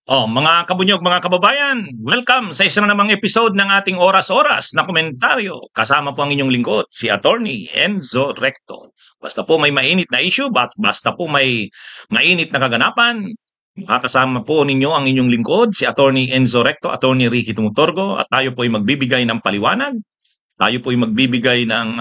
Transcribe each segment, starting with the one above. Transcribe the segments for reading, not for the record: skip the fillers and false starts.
Mga kabunyog, mga kababayan, welcome sa isa na namang episode ng ating oras-oras na komentaryo. Kasama po ang inyong lingkod, si Attorney Enzo Recto. Basta po may mainit na issue, basta po may mainit na kaganapan, makakasama po ninyo ang inyong lingkod, si Attorney Enzo Recto, Attorney Ricky Tumutorgo, at tayo po ay magbibigay ng paliwanag, tayo po ay magbibigay ng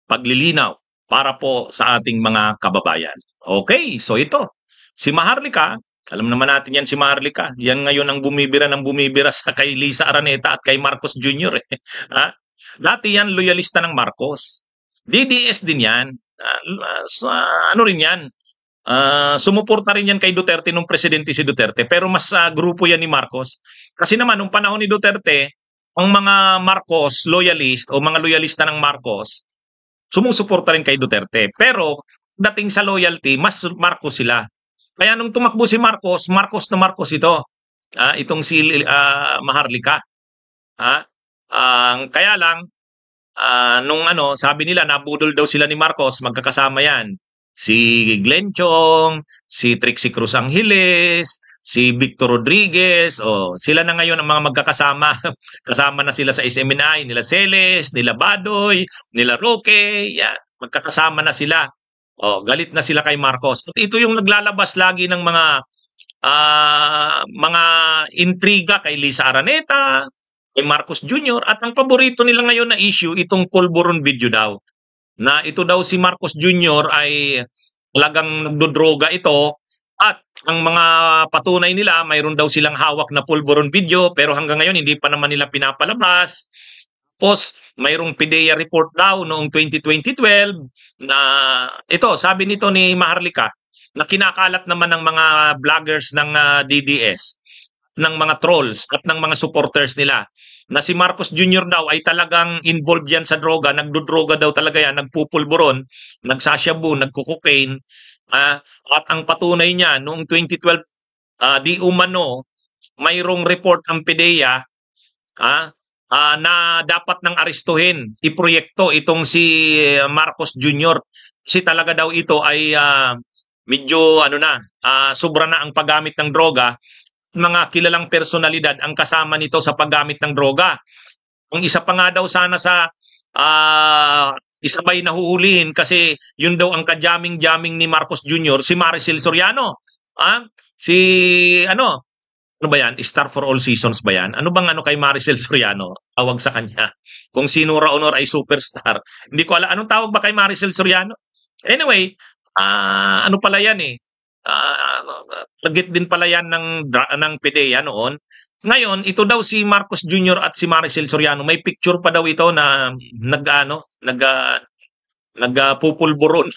paglilinaw para po sa ating mga kababayan. Okay, so ito, si Maharlika. Alam naman natin yan si Maharlika. Yan ngayon ang bumibira ng bumibira sa kay Lisa Araneta at kay Marcos Jr. eh. Ha? Dati yan loyalista ng Marcos. DDS din yan. Ano rin yan? Sumuporta rin yan kay Duterte nung presidente si Duterte. Pero mas grupo yan ni Marcos. Kasi naman, nung panahon ni Duterte, ang mga Marcos loyalist o mga loyalista ng Marcos, sumusuporta rin kay Duterte. Pero dating sa loyalty, mas Marcos sila. Kaya nung tumakbo si Marcos, Marcos na Marcos ito. Itong si Maharlika. Kaya lang, nung sabi nila, nabudol daw sila ni Marcos, magkakasama yan. Si Glenn Chong, si Trixie Cruz Angeles, si Victor Rodriguez, sila na ngayon ang mga magkakasama. Kasama na sila sa SMNI, nila Celes, nila Badoy, nila Roque, yan, magkakasama na sila. Galit na sila kay Marcos. At ito yung naglalabas lagi ng mga intriga kay Lisa Araneta, kay Marcos Jr. At ang paborito nila ngayon na issue, itong pulburon video daw. Na ito daw si Marcos Jr. ay talagang nagdodroga ito at ang mga patunay nila, mayroon daw silang hawak na pulburon video pero hanggang ngayon hindi pa naman nila pinapalabas. Tapos mayroong PDEA report daw noong 2012 na ito, sabi nito ni Maharlika, na kinakalat naman ng mga vloggers ng DDS, ng mga trolls at ng mga supporters nila, na si Marcos Jr. daw ay talagang involved yan sa droga, nagdodroga daw talaga yan, nagpupulburon, nagsasyabu, nagkukokaine, at ang patunay niya noong 2012, di umano, mayroong report ang PDEA na dapat nang arestuhin, iproyekto itong si Marcos Jr. Kasi talaga daw ito ay medyo sobra na ang paggamit ng droga. Mga kilalang personalidad ang kasama nito sa paggamit ng droga. Ang isa pa nga daw sana sa isabay na huhulihin kasi yun daw ang kajaming-jaming ni Marcos Jr., si Maricel Soriano. Ano ba yan? Star for all seasons ba yan? Ano bang kay Maricel Soriano? Tawag sa kanya. Kung sino Honor ay superstar. Hindi ko alam. Anong tawag ba kay Maricel Soriano? Anyway, ano pala yan eh. Lagit din pala yan ng PDEA noon. Ngayon, ito daw si Marcos Jr. at si Maricel Soriano, may picture pa daw ito na nagpupulburon,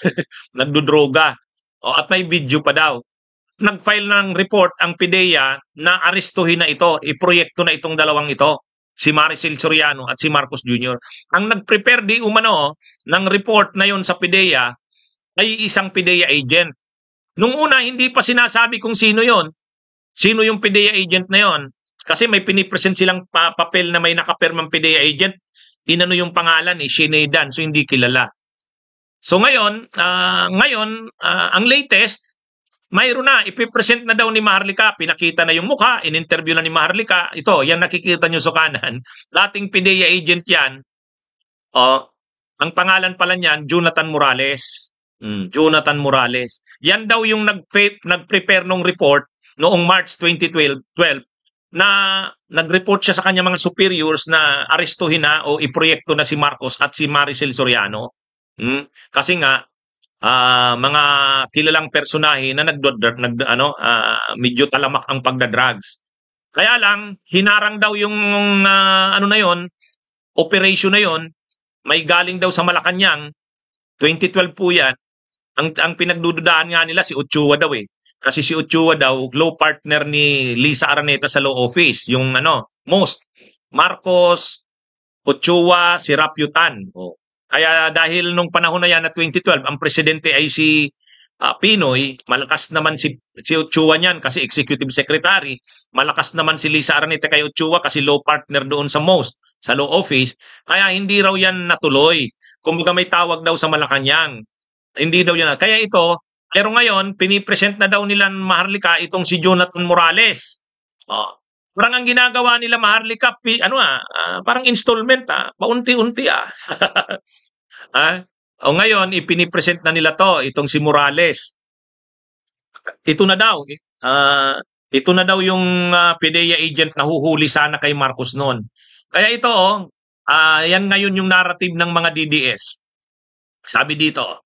nagdodroga. At may video pa daw. Nag-file ng report ang PDEA na arestuhin na ito, iproyekto na itong dalawang ito, si Maricel Soriano at si Marcos Jr. Ang nag-prepare di umano ng report na yon sa PDEA ay isang PDEA agent. Nung una, hindi pa sinasabi kung sino yon. Sino yung PDEA agent na yon? Kasi may pinipresent silang papel na may nakapirmang PDEA agent. Inano yung pangalan Sinedan, so hindi kilala. So ngayon, ang latest, mayroon na, ipipresent na daw ni Maharlika, pinakita na yung mukha, in-interview na ni Maharlika. Ito, yan nakikita nyo sa kanan. Dating PDEA agent yan. Ang pangalan pala niyan, Jonathan Morales. Jonathan Morales. Yan daw yung nag-prepare ng report noong March 2012 na nag-report siya sa kanya mga superiors na arestuhin na o iproyekto na si Marcos at si Maricel Soriano. Kasi nga, mga kilalang personahe na medyo talamak ang pagdadrugs. Kaya lang, hinarang daw yung operation na yon, may galing daw sa Malacanang, 2012 po yan. Ang pinagdududaan nga nila si Ochoa daw eh. Kasi si Ochoa daw, law partner ni Lisa Araneta sa law office. Yung most. Marcos, Ochoa, si Rapiutan. Kaya dahil nung panahon na yan na 2012, ang presidente ay si Pinoy, malakas naman si Ochoa niyan kasi executive secretary. Malakas naman si Lisa Araneta kay Ochoa kasi law partner doon sa most, sa law office. Kaya hindi raw yan natuloy. Kumbaga may tawag daw sa Malacanang. Hindi daw yan. Kaya ito, Pero ngayon, pinipresent na daw nila Maharlika itong si Jonathan Morales. Oh. Parang ang ginagawa nila Maharlika, parang installment, paunti-unti. O ngayon, ipinipresent na nila itong si Morales. Ito na daw. Ito na daw yung PDEA agent na huhuli sana kay Marcos noon. Kaya ito, yan ngayon yung narrative ng mga DDS. Sabi dito,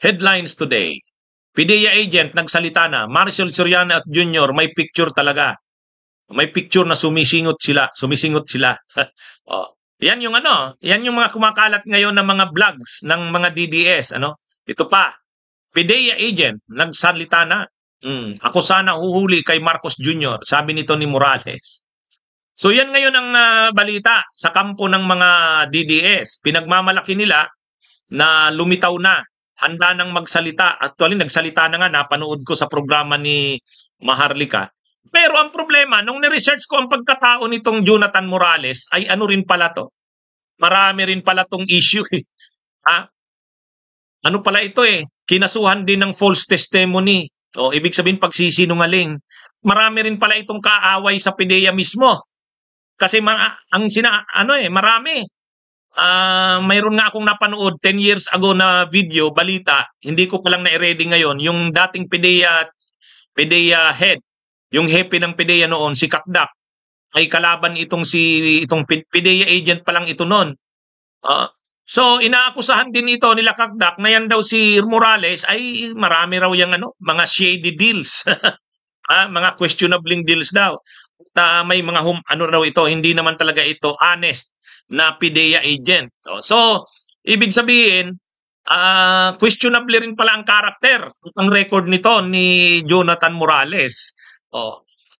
headlines today. PDEA agent nagsalita na, Maricel Soriano at Junior, may picture talaga. May picture na sumisingot sila. Yan yung yan yung mga kumakalat ngayon ng mga vlogs ng mga DDS, Ito pa, PDEA agent nagsalita na. Ako sana huhuli kay Marcos Jr., sabi nito ni Morales. So yan ngayon ang balita sa kampo ng mga DDS. Pinagmamalaki nila na lumitaw na, handa nang magsalita. Actually, nagsalita na nga, napanood ko sa programa ni Maharlika. Pero ang problema, nung ni-research ko ang pagkatao nitong Jonathan Morales, ay ano rin pala to? Marami rin pala tong issue. Ano pala ito kinasuhan din ng false testimony. Ibig sabihin pagsisinungaling. Marami rin pala itong kaaway sa PDEA mismo. Kasi marami. Mayroon nga akong napanood 10 years ago na video, balita, hindi ko palang na-ready ngayon, yung dating PDEA head, yung hepe ng PDEA noon, si Kakdak, ay kalaban itong PDEA agent pa lang ito noon. So inaakusahan din ito nila Kakdak na yan daw si Morales ay marami raw yung mga shady deals. Mga questionable deals daw. May mga raw ito, hindi naman talaga ito honest na PDEA agent. So ibig sabihin, questionable rin pala ang karakter, ang record nito ni Jonathan Morales.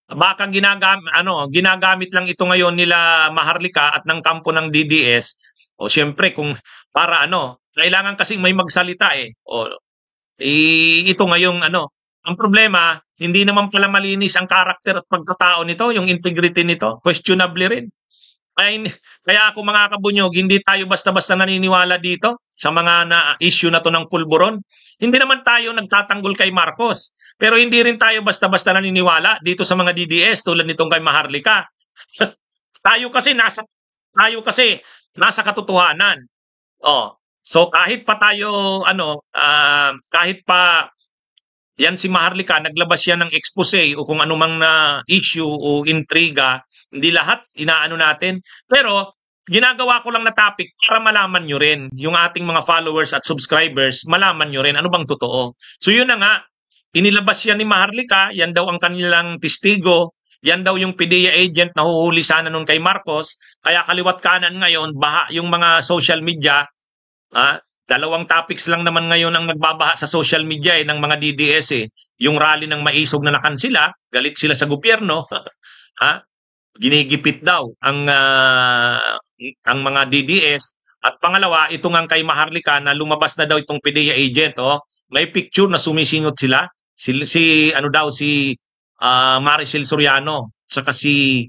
Baka ginagamit lang ito ngayon nila Maharlika at ng kampo ng DDS. Siyempre kung para kailangan kasing may magsalita ito ngayong ang problema, hindi naman pala malinis ang karakter at pagkatao nito, yung integrity nito, questionable rin. Kaya ako mga kabunyog, hindi tayo basta-basta naniniwala dito sa mga issue na to ng pulburon. Hindi naman tayo nagtatanggol kay Marcos. Pero hindi rin tayo basta-basta naniniwala dito sa mga DDS tulad nitong kay Maharlika. tayo kasi nasa katotohanan. So kahit pa tayo kahit pa yan si Maharlika naglabas yan ng expose o kung anumang na issue o intriga, hindi lahat inaano natin. Pero ginagawa ko lang na topic para malaman nyo rin, yung ating mga followers at subscribers, malaman nyo rin ano bang totoo. So yun na nga, inilabas yan ni Maharlika, yan daw ang kanilang testigo, yan daw yung PDEA agent na huhuli sana nun kay Marcos. Kaya kaliwat kanan ngayon, baha yung mga social media. Dalawang topics lang naman ngayon ang nagbabaha sa social media ng mga DDS Yung rally ng maisog na nakansila, galit sila sa gobyerno. Ginigipit daw ang mga DDS. At pangalawa, ito nga kay Maharlika na lumabas na daw itong PDEA agent. May picture na sumisingot sila. Si Maricel Soriano saka si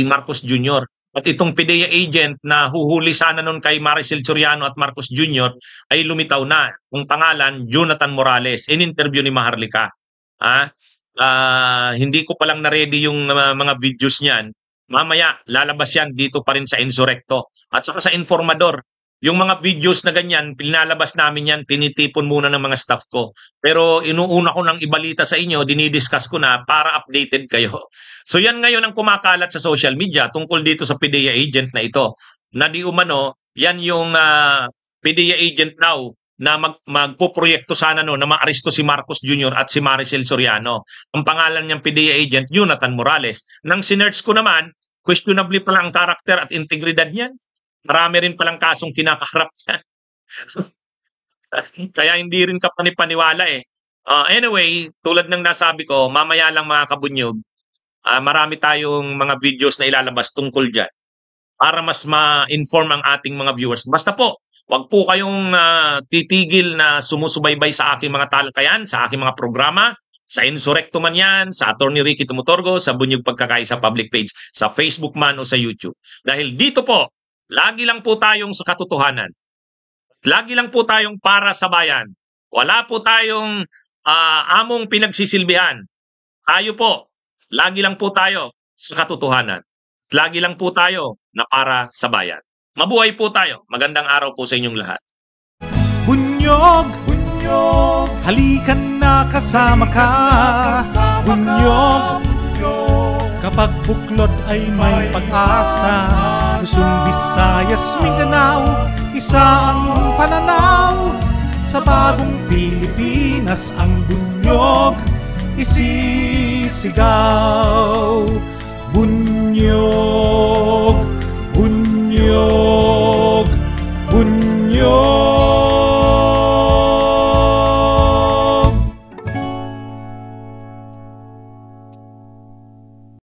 Marcos Jr. At itong PDEA agent na huhuli sana nun kay Maricel Soriano at Marcos Jr. ay lumitaw na. Ang pangalan, Jonathan Morales. In-interview ni Maharlika. Hindi ko palang na-ready yung mga videos niyan. Mamaya, lalabas yan dito pa rin sa Insurrecto. At saka sa Informador. Yung mga videos na ganyan, pinalabas namin yan, tinitipon muna ng mga staff ko. Pero inuuna ko nang ibalita sa inyo, dinidiscuss ko na para updated kayo. So yan ngayon ang kumakalat sa social media tungkol dito sa PDEA agent na ito. Na di umano, yan yung PDEA agent daw na magpoproyekto sana na maaresto si Marcos Jr. at si Maricel Soriano. Ang pangalan niyang PDEA agent, Jonathan Morales. Nang sinerch ko naman, questionably pala ang karakter at integridad niyan. Marami rin palang kasong kinakaharap niya. Kaya hindi rin ka panipaniwala Anyway, tulad ng nasabi ko, mamaya lang mga kabunyog, marami tayong mga videos na ilalabas tungkol dyan para mas ma-inform ang ating mga viewers. Basta po, wag po kayong titigil na sumusubaybay sa aking mga talakayan, sa aking mga programa, sa Insurrecto man yan, sa Attorney Ricky Tumutorgo, sa Bunyog Pagkakaisa public page, sa Facebook man o sa YouTube. Dahil dito po, lagi lang po tayong sa katotohanan. Lagi lang po tayong para sa bayan. Wala po tayong among pinagsisilbihan. Tayo po, lagi lang po tayo sa katotohanan. Lagi lang po tayo na para sa bayan. Mabuhay po tayo. Magandang araw po sa inyong lahat. Bunyog, bunyog, halikan na kasama ka. Bunyog, kapag buklod ay may pag-asa. Luzon, Visayas, Mindanao, isa ang pananaw. Sa bagong Pilipinas ang bunyog isisigaw. Bunyog,